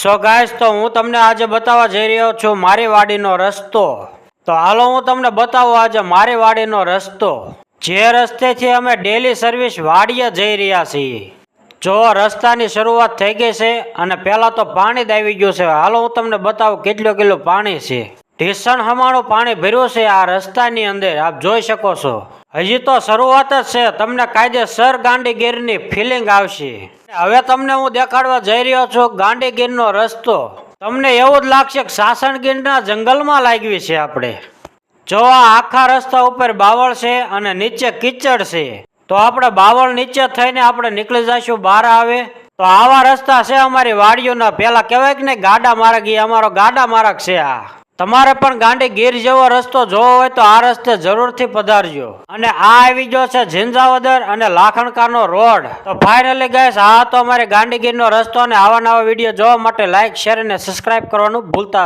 So guys, તો હું તમને આજે બતાવવા જઈ રહ્યો છું મારી વાડીનો રસ્તો. તો હાલો હું તમને બતાવું આજે મારી વાડીનો રસ્તો, જે રસ્તેથી અમે ડેલી સર્વિસ વાડીએ જઈ રહ્યા છીએ. જો રસ્તાની શરૂઆત થઈ ગઈ છે અને પહેલા તો પાણી જ આવી ગયું છે. હાલો હું તમને બતાવું કેટલું પાણી છે. ઢીસણ હમાણું પાણી ભર્યું છે આ રસ્તાની અંદર, આપ જોઈ શકો છો. હજી તો શરૂઆત જ છે, તમને કાયદેસર ગાંડીગીરની ફિલિંગ આવશે. હવે તમને હું દેખાડવા જઈ રહ્યો છું ગાંડીગીરનો રસ્તો. તમને એવું જ લાગશે કે સાસણગીરના જંગલમાં લાગવી છે આપણે. જો આ આખા રસ્તા ઉપર બાવળ છે અને નીચે કીચડ છે, તો આપણે બાવળ નીચે થઈને આપણે નીકળી જઈશું બહાર આવે. તો આવા રસ્તા છે અમારી વાડીઓના. પેલા કહેવાય કે નહીં ગાડા માર્ગ, એ અમારો ગાડા માર્ગ છે. આ તમારે પણ ગાંડીગીર જેવો રસ્તો જોવો હોય તો આ રસ્તે જરૂરથી પધારજો. અને આ આવી ગયો છે ઝીંઝાવદર અને લાખણકાનો રોડ. તો ફાઇનલી ગાઈસ, આ તો અમારે ગાંડીગીરનો રસ્તો. અને આવા નવા વિડીયો જોવા માટે લાઈક, શેર અને સબસ્ક્રાઇબ કરવાનું ભૂલતા